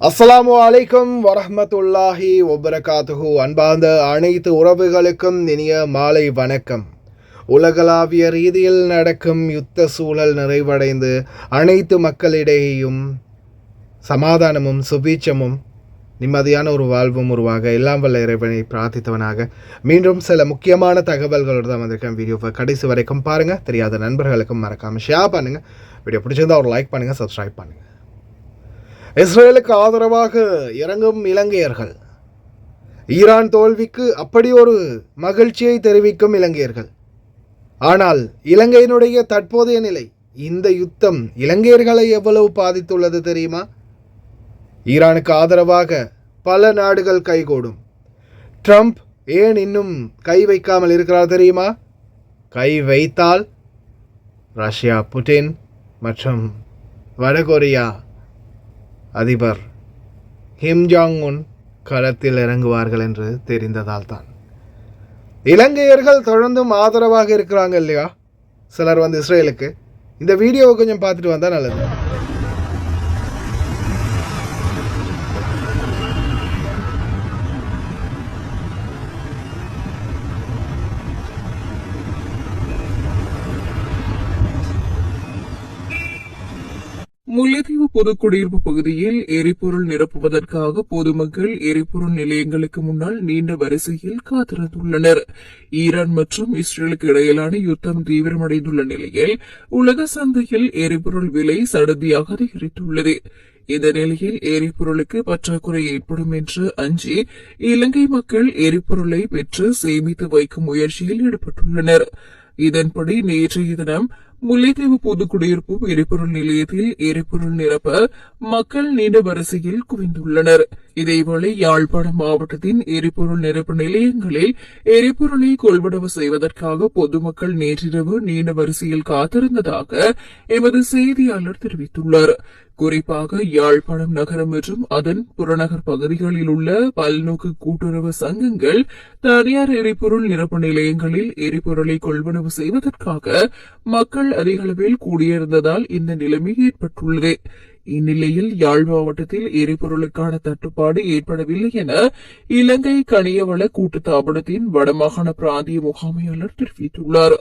அஸ்ஸலாமு அலைக்கும் வரஹ்மத்துல்லாஹி வபரகாத்துஹு. அன்பார்ந்த அனைத்து உறவுகளுக்கும் இனிய மாலை வணக்கம். உலகளாவிய ரீதியில் நடக்கும் யுத்த சூழல் நிறைவடைந்து அனைத்து மக்களிடையேயும் சமாதானமும் சுபீட்சமும் நிம்மதியான ஒரு வாழ்வும் உருவாக எல்லாம் வல்ல இறைவனை பிரார்த்தித்தவனாக மீண்டும் சில முக்கியமான தகவல்களோடு தான் வந்திருக்கேன். வீடியோவை கடைசி வரைக்கும் பாருங்கள். தெரியாத நண்பர்களுக்கும் மறக்காமல் ஷேர் பண்ணுங்கள். வீடியோ பிடிச்சிருந்தால் ஒரு லைக் பண்ணுங்கள், சப்ஸ்கிரைப் பண்ணுங்கள். இஸ்ரேலுக்கு ஆதரவாக இறங்கும் இலங்கையர்கள், ஈரான் தோல்விக்கு அப்படி ஒரு மகிழ்ச்சியை தெரிவிக்கும் இலங்கையர்கள். ஆனால் இலங்கையினுடைய தற்போதைய நிலை, இந்த யுத்தம் இலங்கையர்களை எவ்வளவு பாதித்துள்ளது தெரியுமா? ஈரானுக்கு ஆதரவாக பல நாடுகள் கைகூடும். ட்ரம்ப் ஏன் இன்னும் கை வைக்காமல் இருக்கிறார் தெரியுமா? கை வைத்தால் ரஷ்யா புட்டின் மற்றும் வடகொரியா அதிபர் கிம் ஜாங் உன் களத்தில் இறங்குவார்கள் என்று தெரிந்ததால் தான். இலங்கையர்கள் தொடர்ந்தும் ஆதரவாக இருக்கிறாங்க இல்லையா? சிலர் இஸ்ரேலுக்கு. இந்த வீடியோவை கொஞ்சம் பார்த்துட்டு வந்தால் நல்லது. முல்லைத்தீவு பொதுக்குடியிருப்பு பகுதியில் எரிபொருள் நிரப்புவதற்காக பொதுமக்கள் எரிபொருள் நிலையங்களுக்கு முன்னால் நீண்ட வரிசையில் காத்திருந்துள்ளனர். ஈரான் மற்றும் இஸ்ரேலுக்கு இடையிலான யுத்தம் தீவிரமடைந்துள்ள நிலையில் உலக சந்தையில் எரிபொருள் விலை சடுதியாக அதிகரித்துள்ளது. இந்த நிலையில் எரிபொருளுக்கு பற்றாக்குறை ஏற்படும் என்று அஞ்சி இலங்கை மக்கள் எரிபொருளை பெற்று சேமித்து வைக்கும் முயற்சியில் ஈடுபட்டுள்ளனர். இதன்படி நேற்றைய தினம் முல்லைத்தீவு பொதுக்குடியிருப்பு எரிபொருள் நிலையத்தில் எரிபொருள் நிரப்ப மக்கள் நீண்ட வரிசையில் குவிந்துள்ளனர். இதேவேளை யாழ்ப்பாணம் மாவட்டத்தின் எரிபொருள் நிரப்பு நிலையங்களில் எரிபொருளை கொள்வனவு செய்வதற்காக பொதுமக்கள் நேற்றிரவு நீண்ட வரிசையில் காத்திருந்ததாக எமது செய்தியாளர் தெரிவித்துள்ளார். குறிப்பாக யாழ்ப்பாணம் நகரம் மற்றும் அதன் புறநகர் பகுதிகளில் உள்ள பல்நோக்கு கூட்டுறவு சங்கங்கள், தனியார் எரிபொருள் நிரப்பு நிலையங்களில் எரிபொருளை கொள்வனவு செய்வதற்காக மக்கள் அதிக அளவில் கூடியிருந்ததால் இந்த நிலைமை ஏற்பட்டுள்ளது. இந்நிலையில் யாழ் மாவட்டத்தில் எரிபொருளுக்கான தட்டுப்பாடு ஏற்படவில்லை என இலங்கை கனியவள கூட்டுத்தாபனத்தின் வடமாகாண பிராந்திய முகாமையாளர் தெரிவித்துள்ளார்.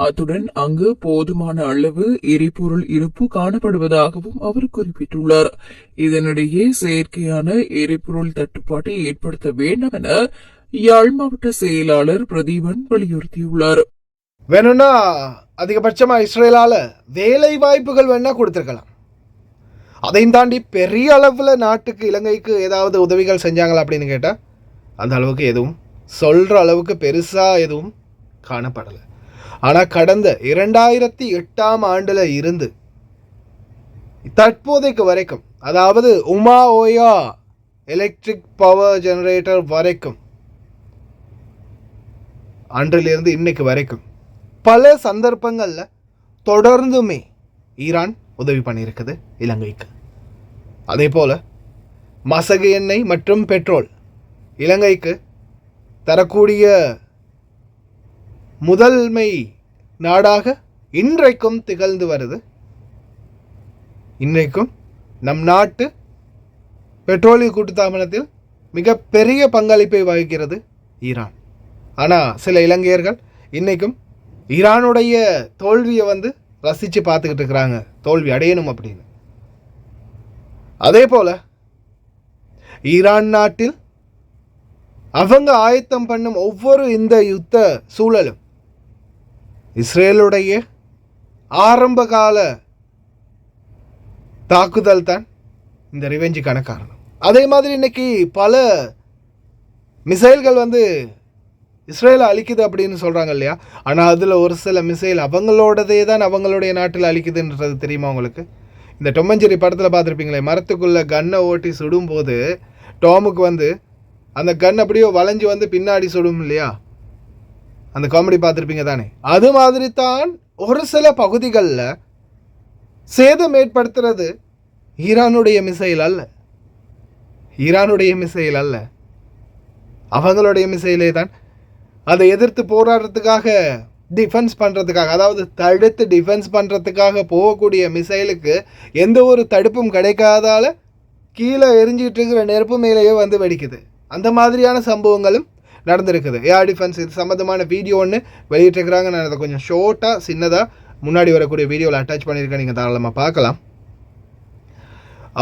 அத்துடன் அங்கு போதுமான அளவு எரிபொருள் இருப்பு காணப்படுவதாகவும் அவர் குறிப்பிட்டுள்ளார். இதனிடையே செயற்கையான எரிபொருள் தட்டுப்பாட்டை ஏற்படுத்த வேண்டும் என யாழ் மாவட்ட செயலாளர் பிரதீபன் வலியுறுத்தியுள்ளார். வேணும்னா அதிகபட்சமா இஸ்ரேலால வேலை வாய்ப்புகள் வேணா கொடுத்திருக்கலாம். அதையும் தாண்டி பெரிய அளவில் நாட்டுக்கு இலங்கைக்கு ஏதாவது உதவிகள் செஞ்சாங்களா அப்படின்னு கேட்டால் அந்த அளவுக்கு எதுவும் சொல்கிற அளவுக்கு பெருசாக எதுவும் காணப்படலை. ஆனால் கடந்த 2008 ஆண்டில் இருந்து தற்போதைக்கு வரைக்கும், அதாவது Uma Oya electric power generator வரைக்கும், அன்றிலிருந்து இன்னைக்கு வரைக்கும் பல சந்தர்ப்பங்களில் தொடர்ந்துமே ஈரான் உதவி பண்ணியிருக்குது இலங்கைக்கு. அதே போல் மசகு எண்ணெய் மற்றும் பெட்ரோல் இலங்கைக்கு தரக்கூடிய முதன்மை நாடாக இன்றைக்கும் திகழ்ந்து வருது. இன்றைக்கும் நம் நாட்டு பெட்ரோலிய கூட்டுத்தாபனத்தில் மிகப்பெரிய பங்களிப்பை வகிக்கிறது ஈரான். ஆனால் சில இலங்கையர்கள் இன்றைக்கும் ஈரானுடைய தோல்வியை ரசித்து பார்த்துக்கிட்டு இருக்கிறாங்க, தோல்வி அடையணும் அப்படின்னு. அதே போல் ஈரான் நாட்டில் அவங்க ஆயத்தம் பண்ணும் ஒவ்வொரு இந்த யுத்த சூழலும் இஸ்ரேலுடைய ஆரம்ப கால தாக்குதல் தான் இந்த ரிவெஞ்சுக்கான காரணம். அதே மாதிரி இன்னைக்கு பல மிசைல்கள் இஸ்ரேலை அழிக்குது அப்படின்னு சொல்கிறாங்க இல்லையா? ஆனால் அதில் ஒரு சில மிசைல் அவங்களோடதே தான் அவங்களுடைய நாட்டில் அழிக்குதுன்றது தெரியுமா உங்களுக்கு? இந்த டாம் அண்ட் ஜெர்ரி படத்தில் பார்த்துருப்பீங்களே, மரத்துக்குள்ளே கன்னை ஓட்டி சுடும்போது டாமுக்கு அந்த கன் அப்படியே வளைஞ்சு பின்னாடி சுடும் இல்லையா? அந்த காமெடி பார்த்துருப்பீங்க தானே? அது மாதிரி தான் ஒரு சில பகுதிகளில் சேதம் ஏற்படுத்துறது ஈரானுடைய மிசைல் அல்ல, அவங்களுடைய மிசைலே தான். அதை எதிர்த்து போராடுறதுக்காக டிஃபென்ஸ் பண்ணுறதுக்காக, அதாவது தடுத்து டிஃபென்ஸ் பண்ணுறதுக்காக போகக்கூடிய மிசைலுக்கு எந்த ஒரு தடுப்பும் கிடைக்காதால கீழே எரிஞ்சிட்டு இருக்கிற நெருப்பு மேலேயே வந்து வெடிக்குது. அந்த மாதிரியான சம்பவங்களும் நடந்திருக்குது. ஏர் டிஃபென்ஸ் இது சம்மந்தமான வீடியோ ஒன்று வெளியிட்டிருக்கிறாங்க. நான் அதை கொஞ்சம் ஷோர்ட்டாக சின்னதாக முன்னாடி வரக்கூடிய வீடியோவில் அட்டாச் பண்ணியிருக்கேன், நீங்கள் தாராளமாக பார்க்கலாம்.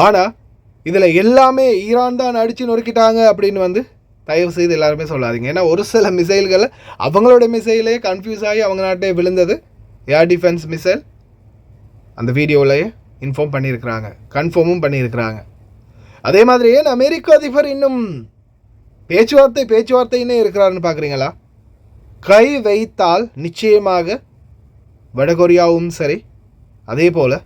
ஆனால் இதில் எல்லாமே ஈரான் தான் அடித்து நொறுக்கிட்டாங்க அப்படின்னு வந்து தயவு செய்து எல்லாருமே சொல்லாதீங்க. ஏன்னா ஒரு சில மிசைல்களை அவங்களோட மிசைலே கன்ஃபியூஸ் ஆகி அவங்க நாட்டே விழுந்தது. ஏர் டிஃபென்ஸ் மிசைல் அந்த வீடியோவிலேயே இன்ஃபார்ம் பண்ணியிருக்கிறாங்க, கன்ஃபார்மும் பண்ணியிருக்கிறாங்க. அதே மாதிரி ஏன் அமெரிக்க அதிபர் இன்னும் பேச்சுவார்த்தைன்னே இருக்கிறாருன்னு பார்க்குறீங்களா? கை வைத்தால் நிச்சயமாக வடகொரியாவும் சரி, அதே போல்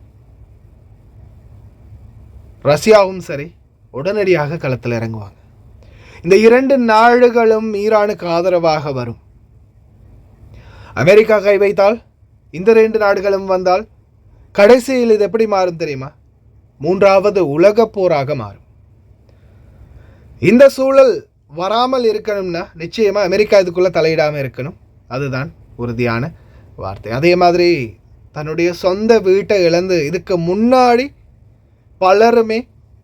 ரஷ்யாவும் சரி உடனடியாக களத்தில் இறங்குவாங்க. இந்த 2 நாடுகளும் ஈரானுக்கு ஆதரவாக வரும். அமெரிக்கா கை வைத்தால், இந்த 2 நாடுகளும் வந்தால் கடைசியில் இது எப்படி மாறும் தெரியுமா? 3வது உலகப் போராக மாறும். இந்த சூழல் வராமல் இருக்கணும்னா நிச்சயமாக அமெரிக்கா இதுக்குள்ளே தலையிடாமல் இருக்கணும். அதுதான் உறுதியான வார்த்தை. அதே மாதிரி தன்னுடைய சொந்த வீட்டை இழந்து இதுக்கு முன்னாடி பலருமே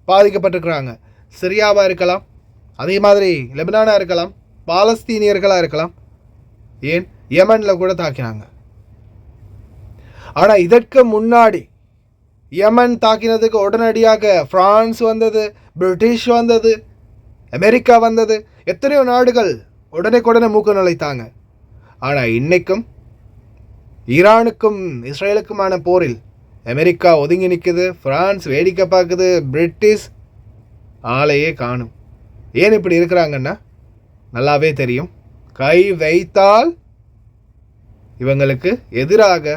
பாதிக்கப்பட்டிருக்கிறாங்க. சிரியாவாக இருக்கலாம், அதே மாதிரி லெபனானாக இருக்கலாம், பாலஸ்தீனியர்களாக இருக்கலாம், ஏன் யமனில் கூட தாக்கினாங்க. ஆனால் இதற்கு முன்னாடி யமன் தாக்கினதுக்கு உடனடியாக பிரான்ஸ் வந்தது, பிரிட்டிஷ் வந்தது, அமெரிக்கா வந்தது, எத்தனையோ நாடுகள் உடனே மூக்க நுழைத்தாங்க. ஆனால் இன்னைக்கும் ஈரானுக்கும் இஸ்ரேலுக்குமான போரில் அமெரிக்கா ஒதுங்கி நிற்குது, பிரான்ஸ் வேடிக்கை பார்க்குது, பிரிட்டிஷ் ஆளையே காணும். ஏன் இப்படி இருக்கிறாங்கன்னா நல்லாவே தெரியும். கை வைத்தால் இவங்களுக்கு எதிராக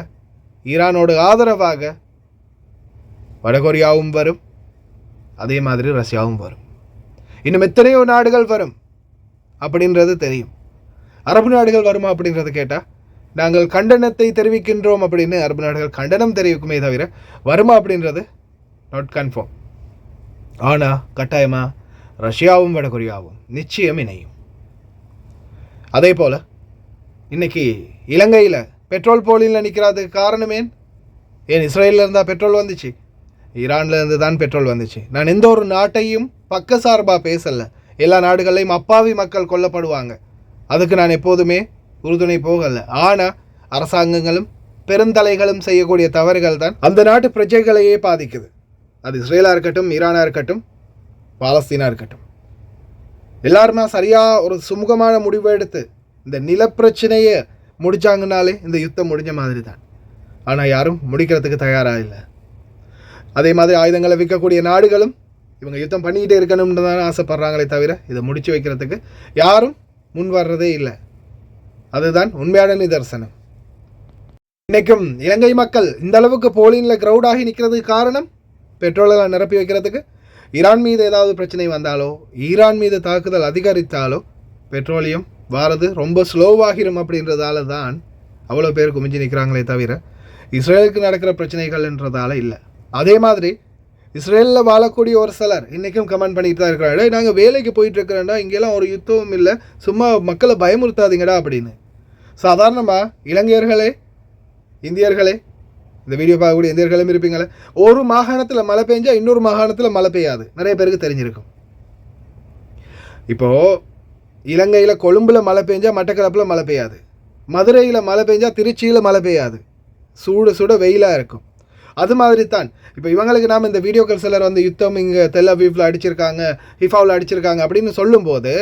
ஈரானோடு ஆதரவாக வடகொரியாவும் வரும், அதே மாதிரி ரஷ்யாவும் வரும். இன்னும் எத்தனையோ நாடுகள் வரும் அப்படின்றது தெரியும். அரபு நாடுகள் வருமா அப்படின்றது கேட்டால் நாங்கள் கண்டனத்தை தெரிவிக்கின்றோம் அப்படின்னு அரபு நாடுகள் கண்டனம் தெரிவிக்குமே தவிர வருமா அப்படின்றது நாட் கன்ஃபார்ம். ஆனால் கட்டாயமாக ரஷ்யாவும் வடகொரியாவும் நிச்சயம் இணையும். அதே போல் இன்றைக்கி இலங்கையில் பெட்ரோல் போலியில் நிற்கிறதுக்கு காரணமே ஏன் இஸ்ரேலில் இருந்தால் பெட்ரோல் வந்துச்சு, ஈரானில் இருந்து தான் பெட்ரோல் வந்துச்சு. நான் எந்த ஒரு நாட்டையும் பக்கசார்பாக பேசலை. எல்லா நாடுகளையும் அப்பாவி மக்கள் கொல்லப்படுவாங்க, அதுக்கு நான் எப்போதுமே உறுதுணை போகலை. ஆனால் அரசாங்கங்களும் பெருந்தலைகளும் செய்யக்கூடிய தவறுகள் தான் அந்த நாட்டு பிரஜைகளையே பாதிக்குது. அது இஸ்ரேலாக இருக்கட்டும், ஈரானாக இருக்கட்டும், பாலஸ்தீனாக இருக்கட்டும், எல்லாருமே சரியாக ஒரு சுமூகமான முடிவை எடுத்து இந்த நிலப்பிரச்சனையை முடித்தாங்கனாலே இந்த யுத்தம் முடிஞ்ச மாதிரி தான். ஆனால் யாரும் முடிக்கிறதுக்கு தயாராக இல்லை. அதே மாதிரி ஆயுதங்களை விற்கக்கூடிய நாடுகளும் இவங்க யுத்தம் பண்ணிக்கிட்டே இருக்கணும்னு தான் ஆசைப்படுறாங்களே தவிர இதை முடிச்சு வைக்கிறதுக்கு யாரும் முன் வர்றதே இல்லை. அதுதான் உண்மையான நிதர்சனம். இன்றைக்கும் இலங்கை மக்கள் இந்த அளவுக்கு போலினில் க்ரௌடாகி நிற்கிறதுக்கு காரணம் பெட்ரோலெல்லாம் நிரப்பி வைக்கிறதுக்கு. ஈரான் மீது ஏதாவது பிரச்சனை வந்தாலோ, ஈரான் மீது தாக்குதல் அதிகரித்தாலோ பெட்ரோலியம் வாரது ரொம்ப ஸ்லோவாகிடும் அப்படின்றதால தான் அவ்வளோ பேர் குமிஞ்சு நிற்கிறாங்களே தவிர இஸ்ரேலுக்கு நடக்கிற பிரச்சனைகள்ன்றதால இல்லை. அதே மாதிரி இஸ்ரேலில் வாழக்கூடிய ஒரு சிலர் இன்றைக்கும் கமெண்ட் பண்ணிட்டு தான் இருக்கிறாங்க, நாங்கள் வேலைக்கு போயிட்டுருக்கிறோன்னா இங்கெல்லாம் ஒரு யுத்தமும் இல்லை, சும்மா மக்களை பயமுறுத்தாதீங்கடா அப்படின்னு. சாதாரணமாக இலங்கையர்களே, இந்தியர்களே, இந்த வீடியோ பார்க்கக்கூடிய இந்தியர்களும் இருப்பீங்களே, ஒரு மாகாணத்தில் மழை பெஞ்சா இன்னொரு மாகாணத்தில் மழை பெய்யாது, நிறைய பேருக்கு தெரிஞ்சிருக்கும். இப்போது இலங்கையில் கொழும்பில் மழை பெஞ்சா மட்டக்களப்பில் மழை பெய்யாது, மதுரையில் மழை பெஞ்சா திருச்சியில் மழை பெய்யாது, சுட வெயிலாக இருக்கும். அது மாதிரி தான் இப்போ இவங்களுக்கு நாம் இந்த வீடியோக்கள் சிலர் வந்து யுத்தம் இங்கே தெல் அவீவில் அடிச்சிருக்காங்க, ஹிஃபாவில் அடிச்சிருக்காங்க அப்படின்னு சொல்லும்போது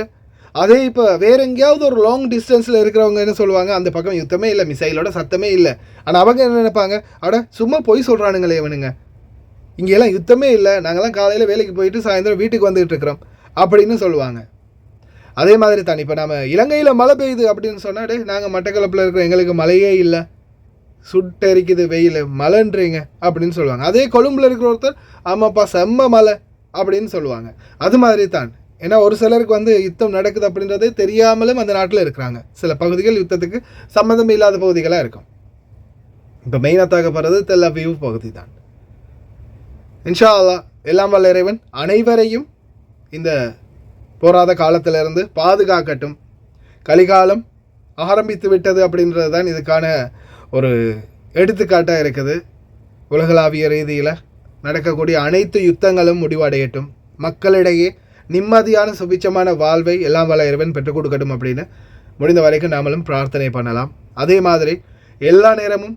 அதே இப்போ வேறு எங்கேயாவது ஒரு லாங் டிஸ்டன்ஸில் இருக்கிறவங்க என்ன சொல்லுவாங்க, அந்த பக்கம் யுத்தமே இல்லை, மிசைலோட சத்தமே இல்லை. ஆனால் அவங்க என்ன நினைப்பாங்க, சும்மா போய் சொல்கிறானுங்களே இவனுங்க, இங்கெல்லாம் யுத்தமே இல்லை, நாங்கள்லாம் காலையில் வேலைக்கு போயிட்டு சாயந்தரம் வீட்டுக்கு வந்துகிட்டு இருக்கிறோம் அப்படின்னு சொல்லுவாங்க. அதே மாதிரி தான் இப்போ நம்ம இலங்கையில் மழை பெய்யுது அப்படின்னு சொன்னால் நாங்கள் மட்டக்களப்பில் இருக்கிற எங்களுக்கு மழையே இல்லை, சுட்டெரிக்குது வெயில், மழைன்றீங்க அப்படின்னு சொல்லுவாங்க. அதே கொழும்பில் இருக்கிற ஒருத்தர் ஆமாப்பா செம்ம மழை அப்படின்னு சொல்லுவாங்க. அது மாதிரி தான். ஏன்னா ஒரு சிலருக்கு வந்து யுத்தம் நடக்குது அப்படின்றதே தெரியாமலும் அந்த நாட்டில் இருக்கிறாங்க. சில பகுதிகள் யுத்தத்துக்கு சம்மந்தம் இல்லாத பகுதிகளாக இருக்கும். இப்போ மெயினாக தாக்கப்படுறது தெல் அவீவ் பகுதி தான். இன்ஷா அல்லாஹ் எல்லாம் வல்ல இறைவன் அனைவரையும் இந்த போராத காலத்திலிருந்து பாதுகாக்கட்டும். கலிகாலம் ஆரம்பித்து விட்டது அப்படின்றது தான் இதுக்கான ஒரு எடுத்துக்காட்டாக இருக்குது. உலகளாவிய ரீதியில் நடக்கக்கூடிய அனைத்து யுத்தங்களும் முடிவடையட்டும். மக்களிடையே நிம்மதியான சுபிச்சமான வாழ்வை எல்லாம் வல்ல இறைவன் பெற்றுக் கொடுக்கட்டும் அப்படின்னு முடிந்த வரைக்கும் நாமளும் பிரார்த்தனை பண்ணலாம். அதே மாதிரி எல்லா நேரமும்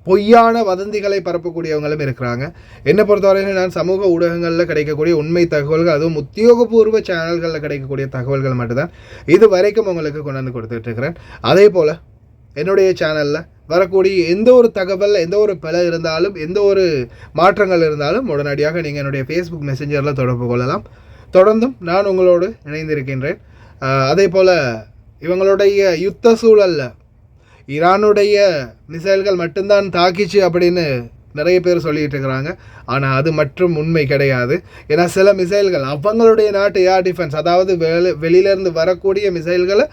பொய்யான வதந்திகளை பரப்பக்கூடியவங்களும் இருக்கிறாங்க. என்னை பொறுத்தவரையில் நான் சமூக ஊடகங்களில் கிடைக்கக்கூடிய உண்மை தகவல்கள், அதுவும் உத்தியோகபூர்வ சேனல்களில் கிடைக்கக்கூடிய தகவல்கள் மட்டும்தான் இது வரைக்கும் உங்களுக்கு கொண்டு வந்து கொடுத்துட்டு இருக்கிறேன். அதே போல் என்னுடைய சேனலில் வரக்கூடிய எந்த ஒரு தகவல், எந்த ஒரு பிழை இருந்தாலும், எந்த ஒரு மாற்றங்கள் இருந்தாலும் உடனடியாக நீங்கள் என்னுடைய ஃபேஸ்புக் மெசஞ்சரில் தொடர்பு கொள்ளலாம். தொடர்ந்தும் நான் உங்களோடு இணைந்திருக்கின்றேன். அதே போல் இவங்களுடைய யுத்த சூழலில் ஈரானுடைய மிசைல்கள் மட்டும்தான் தாக்கிச்சு அப்படின்னு நிறைய பேர் சொல்லிகிட்டு இருக்கிறாங்க. ஆனால் அது மற்றும் உண்மை கிடையாது. ஏன்னா சில மிசைல்கள் அவங்களுடைய நாட்டு ஏர் டிஃபென்ஸ், அதாவது வெளியிலேருந்து வரக்கூடிய மிசைல்களை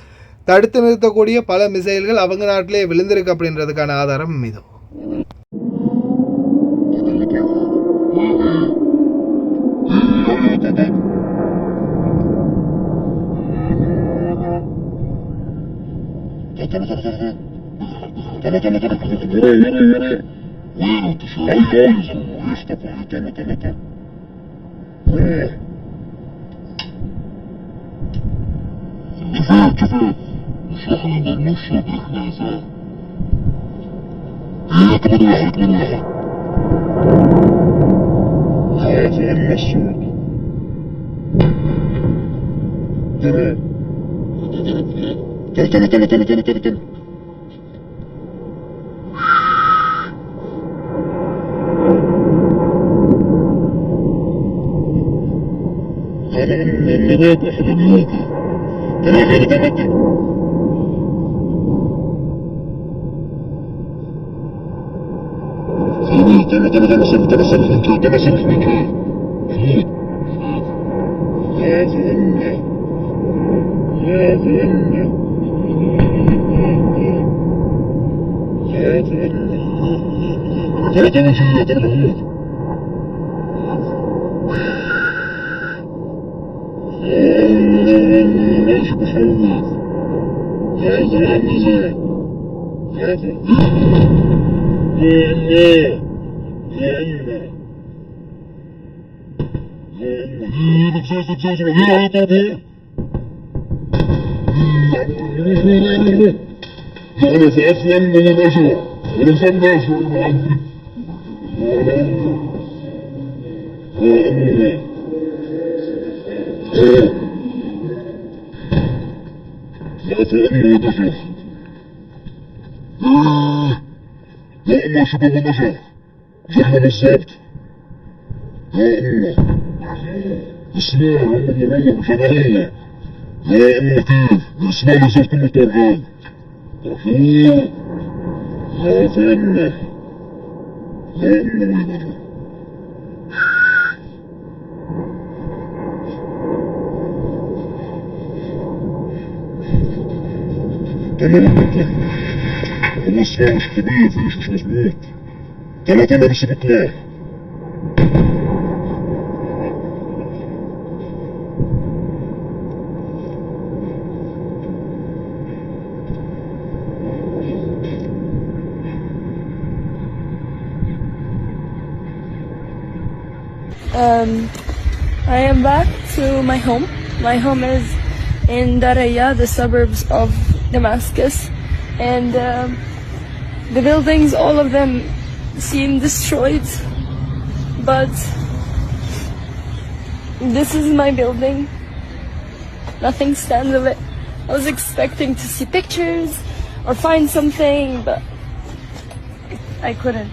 தடுத்து நிறுத்தக்கூடிய பல மிசைல்கள் அவங்க நாட்டிலே விழுந்திருக்கு அப்படின்றதுக்கான ஆதாரம் இது. I am back to my home. My home is in Daraya, the suburbs of Damascus, and the buildings, all of them seem destroyed, but this is my building. Nothing stands of it. I was expecting to see pictures or find something, but I couldn't.